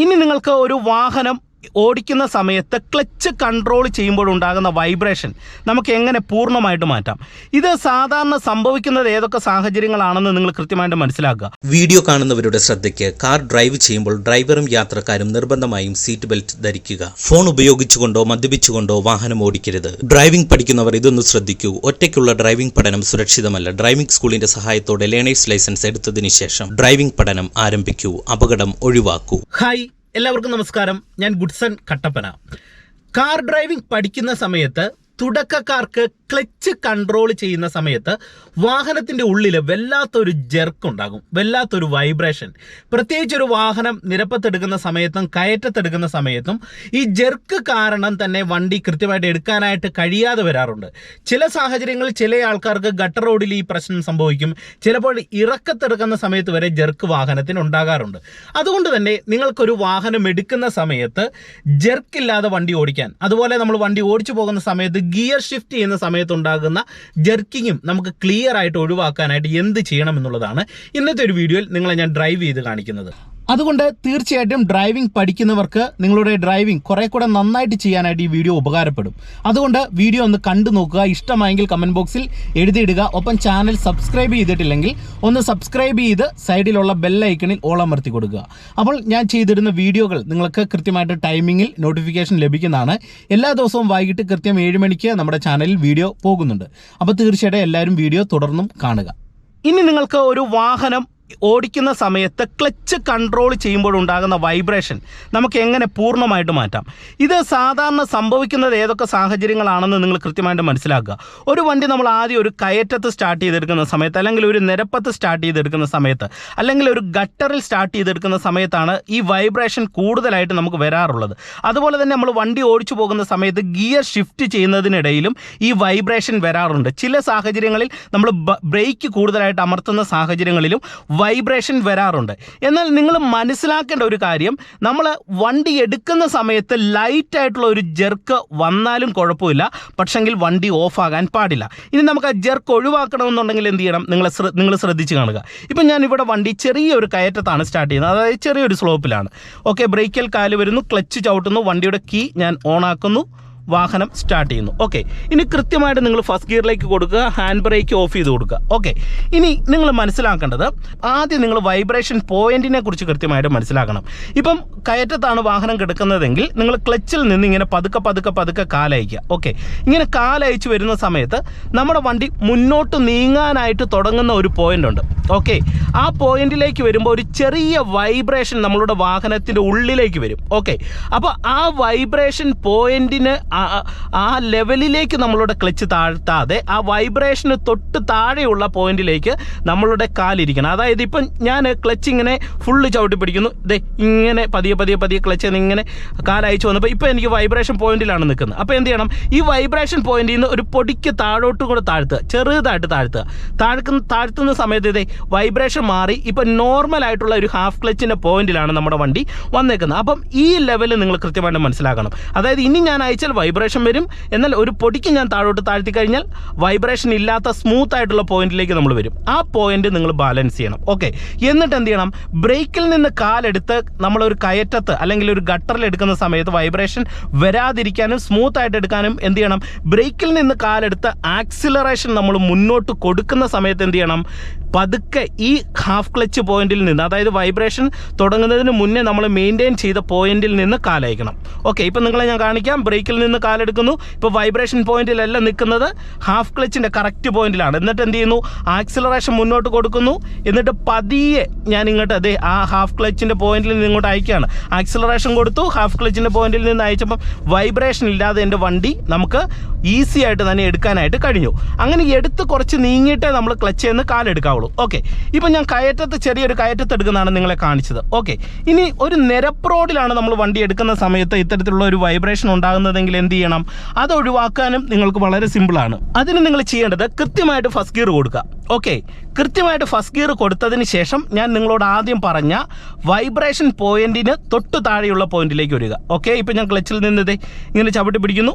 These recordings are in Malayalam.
ഇനി നിങ്ങൾക്ക് ഒരു വാഹനം ഓടിക്കുന്ന സമയത്ത് ക്ലച്ച് കൺട്രോൾ ചെയ്യുമ്പോഴുണ്ടാകുന്ന വൈബ്രേഷൻ നമുക്ക് എങ്ങനെ പൂർണ്ണമായിട്ട് മാറ്റാം? ഇത് സാധാരണ സംഭവിക്കുന്നത് ഏതൊക്കെ സാഹചര്യങ്ങളാണെന്ന് നിങ്ങൾ കൃത്യമായിട്ട് മനസ്സിലാക്കുക. വീഡിയോ കാണുന്നവരുടെ ശ്രദ്ധയ്ക്ക് കാർ ഡ്രൈവ് ചെയ്യുമ്പോൾ ഡ്രൈവറും യാത്രക്കാരും നിർബന്ധമായും സീറ്റ് ബെൽറ്റ് ധരിക്കുക. ഫോൺ ഉപയോഗിച്ചുകൊണ്ടോ മദ്യപിച്ചുകൊണ്ടോ വാഹനം ഓടിക്കരുത്. ഡ്രൈവിംഗ് പഠിക്കുന്നവർ ഇതൊന്ന് ശ്രദ്ധിക്കൂ. ഒറ്റയ്ക്കുള്ള ഡ്രൈവിംഗ് പഠനം സുരക്ഷിതമല്ല. ഡ്രൈവിംഗ് സ്കൂളിന്റെ സഹായത്തോടെ ലേണേഴ്സ് ലൈസൻസ് എടുത്തതിന് ശേഷം ഡ്രൈവിംഗ് പഠനം ആരംഭിക്കൂ. അപകടം ഒഴിവാക്കൂ. ഹായ്, എല്ലാവർക്കും നമസ്കാരം. ഞാൻ ഗുഡ്സൺ കട്ടപ്പന. കാർ ഡ്രൈവിംഗ് പഠിക്കുന്ന സമയത്ത് തുടക്കക്കാർക്ക് ക്ലച്ച് കൺട്രോൾ ചെയ്യുന്ന സമയത്ത് വാഹനത്തിൻ്റെ ഉള്ളിൽ വല്ലാത്തൊരു ജെർക്ക് ഉണ്ടാകും, വല്ലാത്തൊരു വൈബ്രേഷൻ. പ്രത്യേകിച്ച് ഒരു വാഹനം നിരപ്പത്തെടുക്കുന്ന സമയത്തും കയറ്റത്തെടുക്കുന്ന സമയത്തും ഈ ജെർക്ക് കാരണം തന്നെ വണ്ടി കൃത്യമായിട്ട് എടുക്കാനായിട്ട് കഴിയാതെ വരാറുണ്ട്. ചില സാഹചര്യങ്ങളിൽ ചില ആൾക്കാർക്ക് ഗട്ടർ റോഡിൽ ഈ പ്രശ്നം സംഭവിക്കും. ചിലപ്പോൾ ഇറക്കത്തെടുക്കുന്ന സമയത്ത് വരെ ജെർക്ക് വാഹനത്തിന് ഉണ്ടാകാറുണ്ട്. അതുകൊണ്ട് തന്നെ നിങ്ങൾക്കൊരു വാഹനം എടുക്കുന്ന സമയത്ത് ജെർക്കില്ലാതെ വണ്ടി ഓടിക്കാൻ, അതുപോലെ നമ്മൾ വണ്ടി ഓടിച്ചു പോകുന്ന സമയത്ത് ഗിയർ ഷിഫ്റ്റ് ചെയ്യുന്ന സമയത്തുണ്ടാകുന്ന ജെർക്കിങ്ങും നമുക്ക് ക്ലിയർ ആയിട്ട് ഒഴിവാക്കാനായിട്ട് എന്ത് ചെയ്യണം എന്നുള്ളതാണ് ഇന്നത്തെ ഒരു വീഡിയോയിൽ നിങ്ങളെ ഞാൻ ഡ്രൈവ് ചെയ്ത് കാണിക്കുന്നത്. അതുകൊണ്ട് തീർച്ചയായിട്ടും ഡ്രൈവിംഗ് പഠിക്കുന്നവർക്ക് നിങ്ങളുടെ ഡ്രൈവിംഗ് കുറെ കൂടെ നന്നായിട്ട് ചെയ്യാനായിട്ട് ഈ വീഡിയോ ഉപകാരപ്പെടും. അതുകൊണ്ട് വീഡിയോ ഒന്ന് കണ്ടു നോക്കുക. ഇഷ്ടമായെങ്കിൽ കമൻറ്റ് ബോക്സിൽ എഴുതിയിടുക. ഒപ്പം ചാനൽ സബ്സ്ക്രൈബ് ചെയ്തിട്ടില്ലെങ്കിൽ ഒന്ന് സബ്സ്ക്രൈബ് ചെയ്ത് സൈഡിലുള്ള ബെല്ലൈക്കണിൽ ഓൾ അമർത്തി കൊടുക്കുക. അപ്പോൾ ഞാൻ ചെയ്തിരുന്ന വീഡിയോകൾ നിങ്ങൾക്ക് കൃത്യമായിട്ട് ടൈമിങ്ങിൽ നോട്ടിഫിക്കേഷൻ ലഭിക്കുന്നതാണ്. എല്ലാ ദിവസവും വൈകിട്ട് കൃത്യം 7 മണിക്ക് നമ്മുടെ ചാനലിൽ വീഡിയോ പോകുന്നുണ്ട്. അപ്പോൾ തീർച്ചയായിട്ടും എല്ലാവരും വീഡിയോ തുടർന്നും കാണുക. ഇനി നിങ്ങൾക്ക് ഒരു വാഹനം ഓടിക്കുന്ന സമയത്ത് ക്ലച്ച് കൺട്രോൾ ചെയ്യുമ്പോഴുണ്ടാകുന്ന വൈബ്രേഷൻ നമുക്ക് എങ്ങനെ പൂർണ്ണമായിട്ട് മാറ്റാം? ഇത് സാധാരണ സംഭവിക്കുന്നത് ഏതൊക്കെ സാഹചര്യങ്ങളാണെന്ന് നിങ്ങൾ കൃത്യമായിട്ട് മനസ്സിലാക്കുക. ഒരു വണ്ടി നമ്മൾ ആദ്യം ഒരു കയറ്റത്ത് സ്റ്റാർട്ട് ചെയ്തെടുക്കുന്ന സമയത്ത്, അല്ലെങ്കിൽ ഒരു നിരപ്പത്ത് സ്റ്റാർട്ട് ചെയ്തെടുക്കുന്ന സമയത്ത്, അല്ലെങ്കിൽ ഒരു ഗട്ടറിൽ സ്റ്റാർട്ട് ചെയ്തെടുക്കുന്ന സമയത്താണ് ഈ വൈബ്രേഷൻ കൂടുതലായിട്ട് നമുക്ക് വരാറുള്ളത്. അതുപോലെ തന്നെ നമ്മൾ വണ്ടി ഓടിച്ചു പോകുന്ന സമയത്ത് ഗിയർ ഷിഫ്റ്റ് ചെയ്യുന്നതിനിടയിലും ഈ വൈബ്രേഷൻ വരാറുണ്ട്. ചില സാഹചര്യങ്ങളിൽ നമ്മൾ ബ്രേക്ക് കൂടുതലായിട്ട് അമർത്തുന്ന സാഹചര്യങ്ങളിലും വൈബ്രേഷൻ വരാറുണ്ട്. എന്നാൽ നിങ്ങൾ മനസ്സിലാക്കേണ്ട ഒരു കാര്യം, നമ്മൾ വണ്ടി എടുക്കുന്ന സമയത്ത് ലൈറ്റ് ആയിട്ടുള്ള ഒരു ജെർക്ക് വന്നാലും കുഴപ്പമില്ല, പക്ഷെങ്കിൽ വണ്ടി ഓഫാകാൻ പാടില്ല. ഇനി നമുക്ക് ആ ജെർക്ക് ഒഴിവാക്കണമെന്നുണ്ടെങ്കിൽ എന്ത് ചെയ്യണം? നിങ്ങൾ ശ്രദ്ധിച്ച് കാണുക. ഇപ്പം ഞാൻ ഇവിടെ വണ്ടി ചെറിയൊരു കയറ്റത്താണ് സ്റ്റാർട്ട് ചെയ്യുന്നത്, അതായത് ചെറിയൊരു സ്ലോപ്പിലാണ്. ഓക്കെ, ബ്രേക്കിൽ കാല് വരുന്നു, ക്ലച്ച് ചവിട്ടുന്നു, വണ്ടിയുടെ കീ ഞാൻ ഓണാക്കുന്നു, വാഹനം സ്റ്റാർട്ട് ചെയ്യുന്നു. ഓക്കെ, ഇനി കൃത്യമായിട്ട് നിങ്ങൾ ഫസ്റ്റ് ഗിയറിലേക്ക് കൊടുക്കുക, ഹാൻഡ് ബ്രേക്ക് ഓഫ് ചെയ്ത് കൊടുക്കുക. ഓക്കെ, ഇനി നിങ്ങൾ മനസ്സിലാക്കേണ്ടത്, ആദ്യം നിങ്ങൾ വൈബ്രേഷൻ പോയിന്റിനെ കുറിച്ച് കൃത്യമായിട്ട് മനസ്സിലാക്കണം. ഇപ്പം കയറ്റത്താണ് വാഹനം കിടക്കുന്നതെങ്കിൽ നിങ്ങൾ ക്ലച്ചിൽ നിന്ന് ഇങ്ങനെ പതുക്കെ കാലയക്കുക. ഓക്കെ, ഇങ്ങനെ കാലയച്ച് വരുന്ന സമയത്ത് നമ്മുടെ വണ്ടി മുന്നോട്ട് നീങ്ങാനായിട്ട് തുടങ്ങുന്ന ഒരു പോയിന്റ് ഉണ്ട്. ഓക്കെ, ആ പോയിന്റിലേക്ക് വരുമ്പോൾ ഒരു ചെറിയ വൈബ്രേഷൻ നമ്മളുടെ വാഹനത്തിൻ്റെ ഉള്ളിലേക്ക് വരും. ഓക്കെ, അപ്പോൾ ആ വൈബ്രേഷൻ പോയിന്റിന് ആ ലെവലിലേക്ക് നമ്മളുടെ ക്ലച്ച് താഴ്ത്താതെ ആ വൈബ്രേഷന് തൊട്ട് താഴെയുള്ള പോയിന്റിലേക്ക് നമ്മളുടെ കാലിരിക്കണം. അതായത് ഇപ്പം ഞാൻ ക്ലച്ച് ഇങ്ങനെ ഫുള്ള് ചവിട്ടി പിടിക്കുന്നു, ഇതേ ഇങ്ങനെ പതിയെ ക്ലച്ച് ഇങ്ങനെ കാലയച്ചു വന്നപ്പോൾ ഇപ്പം എനിക്ക് വൈബ്രേഷൻ പോയിന്റിലാണ് നിൽക്കുന്നത്. അപ്പോൾ എന്ത് ചെയ്യണം? ഈ വൈബ്രേഷൻ പോയിന്റിൽ നിന്ന് ഒരു പൊടിക്ക് താഴോട്ട് കൂടെ താഴ്ത്തുക, ചെറുതായിട്ട് താഴ്ത്തുന്ന സമയത്ത് ഇതേ വൈബ്രേഷൻ മാറി ഇപ്പം നോർമൽ ആയിട്ടുള്ള ഒരു ഹാഫ് ക്ലച്ചിൻ്റെ പോയിന്റിലാണ് നമ്മുടെ വണ്ടി വന്നേക്കുന്നത്. അപ്പം ഈ ലെവൽ നിങ്ങൾ കൃത്യമായിട്ട് മനസ്സിലാക്കണം. അതായത് ഇനി ഞാൻ അയച്ചാൽ വൈബ്രേഷൻ വരും, എന്നാൽ ഒരു പൊടിക്ക് ഞാൻ താഴോട്ട് താഴ്ത്തി കഴിഞ്ഞാൽ വൈബ്രേഷൻ ഇല്ലാത്ത സ്മൂത്ത് ആയിട്ടുള്ള പോയിന്റിലേക്ക് നമ്മൾ വരും. ആ പോയിന്റ് നിങ്ങൾ ബാലൻസ് ചെയ്യണം. ഓക്കെ, എന്നിട്ട് എന്ത് ചെയ്യണം? ബ്രേക്കിൽ നിന്ന് കാലെടുത്ത് നമ്മളൊരു കയറ്റത്ത് അല്ലെങ്കിൽ ഒരു ഗട്ടറിൽ എടുക്കുന്ന സമയത്ത് വൈബ്രേഷൻ വരാതിരിക്കാനും സ്മൂത്ത് ആയിട്ട് എടുക്കാനും എന്ത് ചെയ്യണം? ബ്രേക്കിൽ നിന്ന് കാലെടുത്ത് ആക്സിലറേഷൻ നമ്മൾ മുന്നോട്ട് കൊടുക്കുന്ന സമയത്ത് എന്ത് ചെയ്യണം? പതുക്കെ ഈ ഹാഫ് ക്ലച്ച് പോയിന്റിൽ നിന്ന്, അതായത് വൈബ്രേഷൻ തുടങ്ങുന്നതിന് മുന്നേ നമ്മൾ മെയിൻറ്റെയിൻ ചെയ്ത പോയിന്റിൽ നിന്ന് കാലയക്കണം. ഓക്കെ, ഇപ്പം നിങ്ങളെ ഞാൻ കാണിക്കാം. ബ്രേക്കിൽ നിന്ന് കാലെടുക്കുന്നു, ഇപ്പോൾ വൈബ്രേഷൻ പോയിന്റിലല്ല നിൽക്കുന്നത്, ഹാഫ് ക്ലച്ചിൻ്റെ കറക്റ്റ് പോയിന്റിലാണ്. എന്നിട്ട് എന്ത് ചെയ്യുന്നു? ആക്സിലറേഷൻ മുന്നോട്ട് കൊടുക്കുന്നു, എന്നിട്ട് പതിയെ ഞാൻ ഇങ്ങോട്ട് അതേ ആ ഹാഫ് ക്ലച്ചിൻ്റെ പോയിന്റിൽ നിന്ന് ഇങ്ങോട്ട് അയക്കുകയാണ്. ആക്സിലറേഷൻ കൊടുത്തു, ഹാഫ് ക്ലച്ചിൻ്റെ പോയിന്റിൽ നിന്ന് അയച്ചപ്പം വൈബ്രേഷൻ ഇല്ലാതെ എൻ്റെ വണ്ടി നമുക്ക് ഈസി ആയിട്ട് തന്നെ എടുക്കാനായിട്ട് കഴിഞ്ഞു. അങ്ങനെ എടുത്ത് കുറച്ച് നീങ്ങിയിട്ടേ നമ്മൾ ക്ലച്ചിൽ നിന്ന് കാലെടുക്കാവുള്ളൂ. ഓക്കെ, ഇപ്പം ഞാൻ ചെറിയൊരു കയറ്റത്ത് എടുക്കുന്നതാണ് നിങ്ങളെ കാണിച്ചത്. ഓക്കെ, ഇനി ഒരു നിരപ്പ് റോഡിലാണ് നമ്മൾ വണ്ടി എടുക്കുന്ന സമയത്ത് ഇത്തരത്തിലുള്ള ഒരു വൈബ്രേഷൻ ഉണ്ടാകുന്നതെങ്കിൽ എന്ത് ചെയ്യണം? അത് ഒഴിവാക്കാനും നിങ്ങൾക്ക് വളരെ സിമ്പിളാണ്. അതിന് നിങ്ങൾ ചെയ്യേണ്ടത് കൃത്യമായിട്ട് ഫസ്റ്റ് ഗിയർ കൊടുക്കുക. ഓക്കെ, കൃത്യമായിട്ട് ഫസ്റ്റ് ഗിയർ കൊടുത്തതിന് ശേഷം ഞാൻ നിങ്ങളോട് ആദ്യം പറഞ്ഞ വൈബ്രേഷൻ പോയിന്റിന് തൊട്ട് താഴെയുള്ള പോയിന്റിലേക്ക് വരിക. ഓക്കെ, ഇപ്പം ഞാൻ ക്ലച്ചിൽ നിന്ന് ഇങ്ങനെ ചവിട്ടി പിടിക്കുന്നു,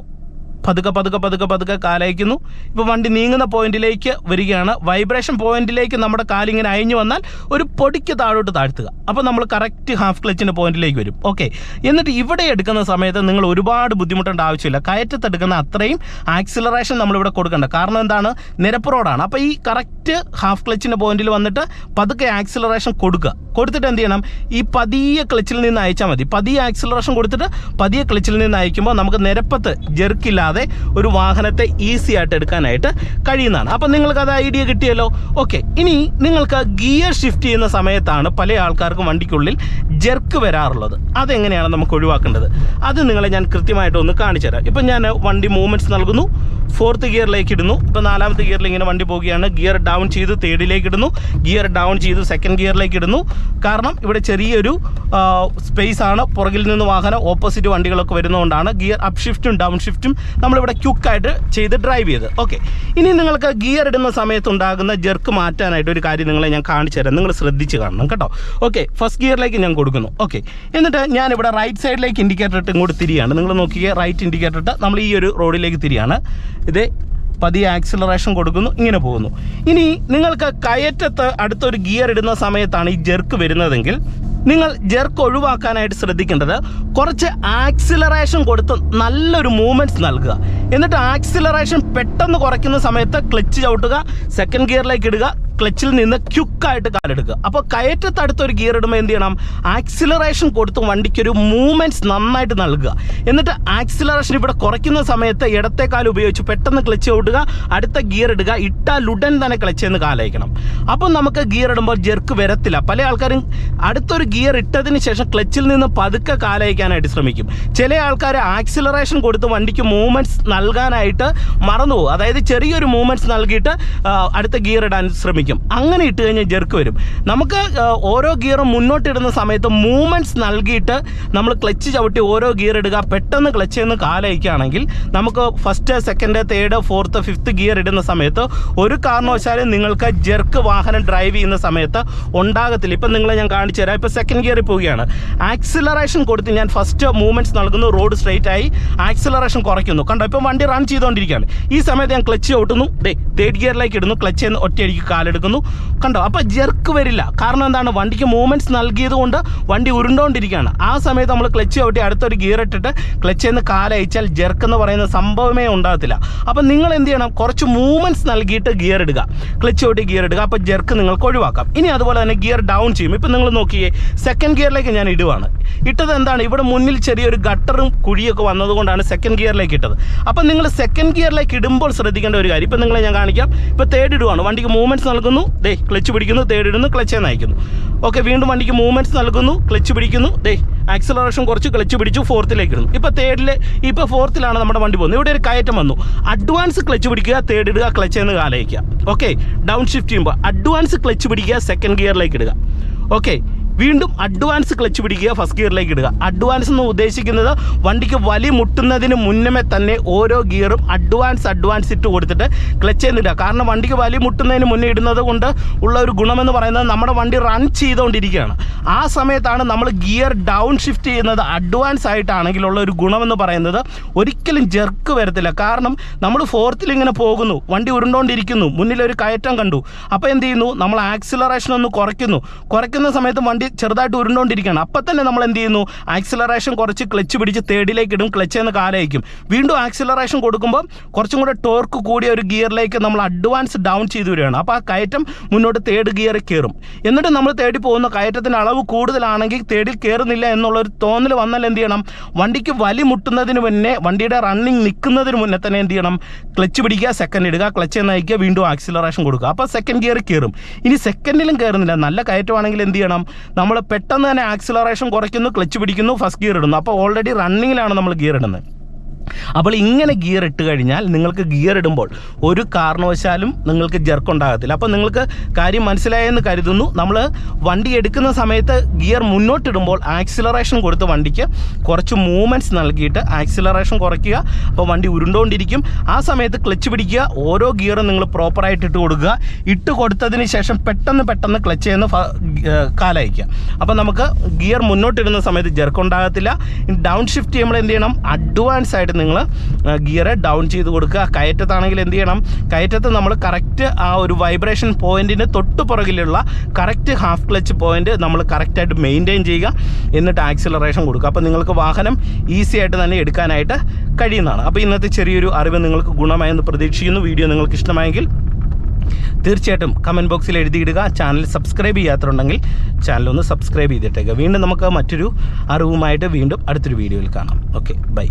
പതുക്കെ കാലയക്കുന്നു. ഇപ്പോൾ വണ്ടി നീങ്ങുന്ന പോയിന്റിലേക്ക് വരികയാണ്. വൈബ്രേഷൻ പോയിന്റിലേക്ക് നമ്മുടെ കാലിങ്ങനെ അയഞ്ഞു വന്നാൽ ഒരു പൊടിക്ക് താഴോട്ട് താഴ്ത്തുക. അപ്പോൾ നമ്മൾ കറക്റ്റ് ഹാഫ് ക്ലച്ചിൻ്റെ പോയിന്റിലേക്ക് വരും. ഓക്കെ, എന്നിട്ട് ഇവിടെ എടുക്കുന്ന സമയത്ത് നിങ്ങൾ ഒരുപാട് ബുദ്ധിമുട്ടേണ്ട ആവശ്യമില്ല. കയറ്റത്തെടുക്കുന്ന അത്രയും ആക്സിലറേഷൻ നമ്മളിവിടെ കൊടുക്കണ്ട. കാരണം എന്താണ്, നിരപ്പ് റോഡാണ്. അപ്പോൾ ഈ കറക്റ്റ് ഹാഫ് ക്ലച്ചിൻ്റെ പോയിന്റിൽ വന്നിട്ട് പതുക്കെ ആക്സിലറേഷൻ കൊടുത്തിട്ട് എന്ത് ചെയ്യണം, ഈ പതിയെ ക്ലച്ചിൽ നിന്ന് അയച്ചാൽ മതി. പതിയെ ആക്സിലറേഷൻ കൊടുത്തിട്ട് പതിയെ ക്ലച്ചിൽ നിന്ന് അയക്കുമ്പോൾ നമുക്ക് നിരപ്പത്ത് ജെർക്കില്ലാതെ ഒരു വാഹനത്തെ ഈസി ആയിട്ട് എടുക്കാനായിട്ട് കഴിയുന്നതാണ്. അപ്പം നിങ്ങൾക്കത് ഐഡിയ കിട്ടിയല്ലോ. ഓക്കെ, ഇനി നിങ്ങൾക്ക് ഗിയർ ഷിഫ്റ്റ് ചെയ്യുന്ന സമയത്താണ് പല ആൾക്കാർക്കും വണ്ടിക്കുള്ളിൽ ജെർക്ക് വരാറുള്ളത്. അതെങ്ങനെയാണ് നമുക്ക് ഒഴിവാക്കേണ്ടത്, അത് നിങ്ങളെ ഞാൻ കൃത്യമായിട്ടൊന്ന് കാണിച്ചു തരാം. ഇപ്പം ഞാൻ വണ്ടി മൂവ്മെൻറ്റ്സ് നൽകുന്നു, 4th ഗിയറിലേക്ക് ഇടുന്നു. ഇപ്പോൾ 4th ഗിയറിൽ ഇങ്ങനെ വണ്ടി പോവുകയാണ്. ഗിയർ ഡൗൺ ചെയ്ത് 3rdiലേക്ക് ഇടുന്നു, ഗിയർ ഡൗൺ ചെയ്ത് 2nd ഗിയറിലേക്ക് ഇടുന്നു. കാരണം ഇവിടെ ചെറിയൊരു സ്പേസ് ആണ്, പുറകിൽ നിന്ന് വാഹനം ഓപ്പോസിറ്റ് വണ്ടികളൊക്കെ വരുന്നതുകൊണ്ടാണ് ഗിയർ അപ്പ് ഷിഫ്റ്റും ഡൗൺ ഷിഫ്റ്റും നമ്മളിവിടെ ക്യുക്കായിട്ട് ചെയ്ത് ഡ്രൈവ് ചെയ്ത്. ഓക്കെ, ഇനി നിങ്ങൾക്ക് ഗിയർ ഇടുന്ന സമയത്ത് ഉണ്ടാകുന്ന ജെർക്ക് മാറ്റാനായിട്ട് ഒരു കാര്യം നിങ്ങളെ ഞാൻ കാണിച്ചു തരാം. നിങ്ങൾ ശ്രദ്ധിച്ച് കാണണം കേട്ടോ. ഓക്കെ, ഫസ്റ്റ് ഗിയറിലേക്ക് ഞാൻ കൊടുക്കുന്നു. ഓക്കെ, എന്നിട്ട് ഞാനിവിടെ റൈറ്റ് സൈഡിലേക്ക് ഇൻഡിക്കേറ്റർ ഇട്ട് ഇങ്ങോട്ട് തിരിയാണ്. നിങ്ങൾ നോക്കിയേ, റൈറ്റ് ഇൻഡിക്കേറ്റർ ഇട്ട് നമ്മൾ ഈ ഒരു റോഡിലേക്ക് തിരിയാണ്. ഇത് പതിയെ ആക്സിലറേഷൻ കൊടുക്കുന്നു, ഇങ്ങനെ പോകുന്നു. ഇനി നിങ്ങൾക്ക് കയറ്റത്ത് അടുത്തൊരു ഗിയർ ഇടുന്ന സമയത്താണ് ഈ ജെർക്ക് വരുന്നതെങ്കിൽ നിങ്ങൾ ജെർക്ക് ഒഴിവാക്കാനായിട്ട് ശ്രദ്ധിക്കേണ്ടത് കുറച്ച് ആക്സിലറേഷൻ കൊടുത്ത് നല്ലൊരു മൂവ്മെൻറ്റ്സ് നൽകുക. എന്നിട്ട് ആക്സിലറേഷൻ പെട്ടെന്ന് കുറയ്ക്കുന്ന സമയത്ത് ക്ലച്ച് ചവിട്ടുക, 2nd ഗിയറിലേക്ക് ഇടുക, ക്ലച്ചിൽ നിന്ന് ക്യുക്കായിട്ട് കാലെടുക്കുക. അപ്പോൾ കയറ്റത്തടുത്തൊരു ഗിയർ ഇടുമ്പോൾ എന്ത് ചെയ്യണം, ആക്സിലറേഷൻ കൊടുത്ത് വണ്ടിക്കൊരു മൂവ്മെൻറ്റ്സ് നന്നായിട്ട് നൽകുക. എന്നിട്ട് ആക്സിലറേഷൻ ഇവിടെ കുറയ്ക്കുന്ന സമയത്ത് ഇടത്തെ കാൽ ഉപയോഗിച്ച് പെട്ടെന്ന് ക്ലച്ച് ചവിട്ടുക, അടുത്ത ഗിയർ ഇടുക, ഇട്ടാൽ ഉടൻ തന്നെ ക്ലച്ച് എന്ന് കാലയക്കണം. അപ്പം നമുക്ക് ഗിയർ ഇടുമ്പോൾ ജെർക്ക് വരത്തില്ല. പല ആൾക്കാരും അടുത്തൊരു ഗിയർ ഇട്ടതിന് ശേഷം ക്ലച്ചിൽ നിന്ന് പതുക്കെ കാലയക്കാനായിട്ട് ശ്രമിക്കും. ചില ആൾക്കാർ ആക്സിലറേഷൻ കൊടുത്ത് വണ്ടിക്ക് മൂവ്മെൻറ്റ്സ് നൽകാനായിട്ട് മറന്നുപോകും. അതായത് ചെറിയൊരു മൂവ്മെൻറ്റ്സ് നൽകിയിട്ട് അടുത്ത ഗിയർ ഇടാൻ ശ്രമിക്കും. അങ്ങനെ ഇട്ട് കഴിഞ്ഞാൽ ജെർക്ക് വരും. നമുക്ക് ഓരോ ഗിയറും മുന്നോട്ടിടുന്ന സമയത്ത് മൂവ്മെൻറ്റ്സ് നൽകിയിട്ട് നമ്മൾ ക്ലച്ച് ചവിട്ടി ഓരോ ഗിയർ ഇടുക, പെട്ടെന്ന് ക്ലച്ച് എന്ന് കാലയക്കുകയാണെങ്കിൽ നമുക്ക് 1st, 2nd, 3rd, 4th, 5th gear ഇടുന്ന സമയത്ത് ഒരു കാരണവശാലും നിങ്ങൾക്ക് ജെർക്ക് വാഹനം ഡ്രൈവ് ചെയ്യുന്ന സമയത്ത് ഉണ്ടാകത്തില്ല. ഇപ്പം നിങ്ങളെ ഞാൻ കാണിച്ചു തരാം. ഇപ്പോൾ 2nd ഗിയറിൽ പോവുകയാണ്. ആക്സിലറേഷൻ കൊടുത്ത് ഞാൻ ഫസ്റ്റ് മൂവ്മെൻറ്റ്സ് നൽകുന്നു, റോഡ് സ്ട്രെയിറ്റ് ആയി ആക്സിലറേഷൻ കുറയ്ക്കുന്നു. കണ്ടോ, ഇപ്പോൾ വണ്ടി റൺ ചെയ്തുകൊണ്ടിരിക്കുകയാണ്. ഈ സമയത്ത് ഞാൻ ക്ലച്ച് ചവിട്ടുന്നു, 3rd ഗിയറിലേക്ക് ഇടുന്നു, ക്ലച്ച് എന്ന് ഒറ്റയടിക്ക് കാലെടുക്കുന്നു. കണ്ടോ, അപ്പോൾ ജെർക്ക് വരില്ല. കാരണം എന്താണ്, വണ്ടിക്ക് മൂവ്മെൻറ്റ്സ് നൽകിയത് കൊണ്ട് വണ്ടി ഉരുണ്ടോണ്ടിരിക്കുകയാണ്. ആ സമയത്ത് നമ്മൾ ക്ലച്ച് ചവിട്ടി അടുത്തൊരു ഗിയർ ഇട്ടിട്ട് ക്ലച്ച് എന്ന് കാലയച്ചാൽ ജെർക്ക് എന്ന് പറയുന്ന സംഭവമേ ഉണ്ടാകത്തില്ല. അപ്പം നിങ്ങൾ എന്ത് ചെയ്യണം, കുറച്ച് മൂവ്മെൻറ്റ്സ് നൽകിയിട്ട് ഗിയർ ഇടുക, ക്ലച്ച് ചവിട്ടി ഗിയർ ഇടുക. അപ്പോൾ ജെർക്ക് നിങ്ങൾക്ക് ഒഴിവാക്കാം. ഇനി അതുപോലെ തന്നെ ഗിയർ ഡൗൺ ചെയ്യും. ഇപ്പം നിങ്ങൾ നോക്കിയേ, 2nd ഗിയറിലേക്ക് ഞാൻ ഇടുവാണ്. ഇട്ടത് എന്താണ്, ഇവിടെ മുന്നിൽ ചെറിയൊരു ഗട്ടറും കുഴിയൊക്കെ വന്നതുകൊണ്ടാണ് 2nd ഗിയറിലേക്ക് ഇട്ടത്. അപ്പം നിങ്ങൾ 2nd ഗിയറിലേക്ക് ഇടുമ്പോൾ ശ്രദ്ധിക്കേണ്ട ഒരു കാര്യം, ഇപ്പം നിങ്ങളെ ഞാൻ കാണിക്കാം. ഇപ്പോൾ 3rd ഇടുവാണ്, വണ്ടിക്ക് മൂവ്മെൻറ്റ്സ് നൽകുന്നു, ക്ലച്ച് പിടിക്കുന്നു, 3rd ഇടുന്നു, ക്ലച്ച് നയിക്കുന്നു. ഓക്കെ, വീണ്ടും വണ്ടിക്ക് മൂവ്മെൻറ്റ്സ് നൽകുന്നു, ക്ലച്ച് പിടിക്കുന്നു, ആക്സിലറേഷൻ കുറച്ച് ക്ലച്ച് പിടിച്ചു, 4th ഇടുന്നു. ഇപ്പോൾ 4th നമ്മുടെ വണ്ടി പോകുന്നത്. ഇവിടെ ഒരു കയറ്റം വന്നു, അഡ്വാൻസ് ക്ലച്ച് പിടിക്കുക, 3rd ഇടുക, ക്ലച്ച് എന്ന് കാലയിക്കുക. ഓക്കെ, ഡൗൺ ഷിഫ്റ്റ് ചെയ്യുമ്പോൾ അഡ്വാൻസ് ക്ലച്ച് പിടിക്കുക, 2nd ഗിയറിലേക്ക് ഇടുക. ഓക്കെ, വീണ്ടും അഡ്വാൻസ് ക്ലച്ച് പിടിക്കുക, 1st ഗിയറിലേക്ക് ഇടുക. അഡ്വാൻസ് എന്ന് ഉദ്ദേശിക്കുന്നത് വണ്ടിക്ക് വലി മുട്ടുന്നതിന് മുന്നമേ തന്നെ ഓരോ ഗിയറും അഡ്വാൻസ് ഇട്ട് കൊടുത്തിട്ട് ക്ലച്ച് എന്നിടുക. കാരണം വണ്ടിക്ക് വലി മുട്ടുന്നതിന് മുന്നേ ഇടുന്നത് കൊണ്ട് ഉള്ള ഒരു ഗുണമെന്ന് പറയുന്നത് നമ്മുടെ വണ്ടി റൺ ചെയ്തുകൊണ്ടിരിക്കുകയാണ്. ആ സമയത്താണ് നമ്മൾ ഗിയർ ഡൗൺ ഷിഫ്റ്റ് ചെയ്യുന്നത്. അഡ്വാൻസ് ആയിട്ടാണെങ്കിലുള്ള ഒരു ഗുണമെന്ന് പറയുന്നത് ഒരിക്കലും ജെർക്ക് വരത്തില്ല. കാരണം നമ്മൾ 4th ഇങ്ങനെ പോകുന്നു, വണ്ടി ഉരുണ്ടോണ്ടിരിക്കുന്നു, മുന്നിലൊരു കയറ്റം കണ്ടു. അപ്പോൾ എന്ത് ചെയ്യുന്നു, നമ്മൾ ആക്സിലറേഷൻ ഒന്ന് കുറയ്ക്കുന്ന സമയത്ത് വണ്ടി ചെറുതായിട്ട് ഉരുണ്ടോണ്ടിരിക്കുകയാണ്. അപ്പം തന്നെ നമ്മൾ എന്ത് ചെയ്യുന്നു, ആക്സിലറേഷൻ കുറച്ച് ക്ലച്ച് പിടിച്ച് 3rdiലേക്ക് ഇടും, ക്ലച്ച് എന്ന് കാലയക്കും. വീണ്ടും ആക്സിലറേഷൻ കൊടുക്കുമ്പോൾ കുറച്ചും കൂടെ ടോർക്ക് കൂടിയ ഒരു ഗിയറിലേക്ക് നമ്മൾ അഡ്വാൻസ് ഡൗൺ ചെയ്ത് വരികയാണ്. അപ്പോൾ ആ കയറ്റം മുന്നോട്ട് 3rd ഗിയറിൽ കയറും. എന്നിട്ട് നമ്മൾ 3rd പോകുന്ന കയറ്റത്തിൻ്റെ അളവ് കൂടുതലാണെങ്കിൽ 3rd കയറുന്നില്ല എന്നുള്ളൊരു തോന്നൽ വന്നാൽ എന്ത് ചെയ്യണം, വണ്ടിക്ക് വലി മുട്ടുന്നതിന് മുന്നേ, വണ്ടിയുടെ റണ്ണിങ് നിൽക്കുന്നതിന് മുന്നേ തന്നെ എന്ത് ചെയ്യണം, ക്ലച്ച് പിടിക്കുക, 2nd ഇടുക, ക്ലച്ച് നയിക്കുക, വീണ്ടും ആക്സിലറേഷൻ കൊടുക്കുക. അപ്പോൾ 2nd ഗിയറിൽ കയറും. ഇനി 2nd കയറുന്നില്ല, നല്ല കയറ്റമാണെങ്കിൽ എന്ത് ചെയ്യണം, നമ്മൾ പെട്ടെന്ന് തന്നെ ആക്സിലറേഷൻ കുറയ്ക്കുന്നു, ക്ലച്ച് പിടിക്കുന്നു, 1st ഗിയർ ഇടുന്നു. അപ്പോൾ ഓൾറെഡി റണ്ണിങ്ങിലാണ് നമ്മൾ ഗിയർ ഇടുന്നത്. അപ്പോൾ ഇങ്ങനെ ഗിയർ ഇട്ട് കഴിഞ്ഞാൽ നിങ്ങൾക്ക് ഗിയർ ഇടുമ്പോൾ ഒരു കാരണവശാലും നിങ്ങൾക്ക് ജെർക്ക് ഉണ്ടാകത്തില്ല. അപ്പോൾ നിങ്ങൾക്ക് കാര്യം മനസ്സിലായെന്ന് കരുതുന്നു. നമ്മൾ വണ്ടി എടുക്കുന്ന സമയത്ത് ഗിയർ മുന്നോട്ടിടുമ്പോൾ ആക്സിലറേഷൻ കൊടുത്ത് വണ്ടിക്ക് കുറച്ച് മൂവ്മെൻറ്റ്സ് നൽകിയിട്ട് ആക്സിലറേഷൻ കുറയ്ക്കുക. അപ്പോൾ വണ്ടി ഉരുണ്ടോണ്ടിരിക്കും. ആ സമയത്ത് ക്ലച്ച് പിടിക്കുക, ഓരോ ഗിയറും നിങ്ങൾ പ്രോപ്പറായിട്ട് ഇട്ട് കൊടുക്കുക. ഇട്ട് കൊടുത്തതിന് ശേഷം പെട്ടെന്ന് ക്ലച്ച് ചെയ്യുന്ന കാലയക്കുക. അപ്പോൾ നമുക്ക് ഗിയർ മുന്നോട്ടിടുന്ന സമയത്ത് ജെർക്ക് ഉണ്ടാകത്തില്ല. ഡൗൺ ഷിഫ്റ്റ് ചെയ്യുമ്പോൾ എന്ത് ചെയ്യണം, അഡ്വാൻസ് ആയിട്ട് നിങ്ങൾ ഗിയർ ഡൗൺ ചെയ്ത് കൊടുക്കുക. കയറ്റത്താണെങ്കിൽ എന്ത് ചെയ്യണം, കയറ്റത്ത് നമ്മൾ കറക്റ്റ് ആ ഒരു വൈബ്രേഷൻ പോയിന്റിന് തൊട്ട് പുറകിലുള്ള കറക്റ്റ് ഹാഫ് ക്ലച്ച് പോയിന്റ് നമ്മൾ കറക്റ്റായിട്ട് മെയിൻറ്റെയിൻ ചെയ്യുക, എന്നിട്ട് ആക്സിലറേഷൻ കൊടുക്കുക. അപ്പോൾ നിങ്ങൾക്ക് വാഹനം ഈസി ആയിട്ട് തന്നെ എടുക്കാനായിട്ട് കഴിയുന്നതാണ്. അപ്പോൾ ഇന്നത്തെ ചെറിയൊരു അറിവ് നിങ്ങൾക്ക് ഗുണമായെന്ന് പ്രതീക്ഷിക്കുന്നു. വീഡിയോ നിങ്ങൾക്ക് ഇഷ്ടമായെങ്കിൽ തീർച്ചയായിട്ടും കമൻറ്റ് ബോക്സിൽ എഴുതിയിടുക. ചാനൽ സബ്സ്ക്രൈബ് ചെയ്യാത്തതുണ്ടെങ്കിൽ ചാനലൊന്ന് സബ്സ്ക്രൈബ് ചെയ്തിട്ടേക്കുക. വീണ്ടും നമുക്ക് മറ്റൊരു അറിവുമായിട്ട് വീണ്ടും അടുത്തൊരു വീഡിയോയിൽ കാണാം. Okay, by.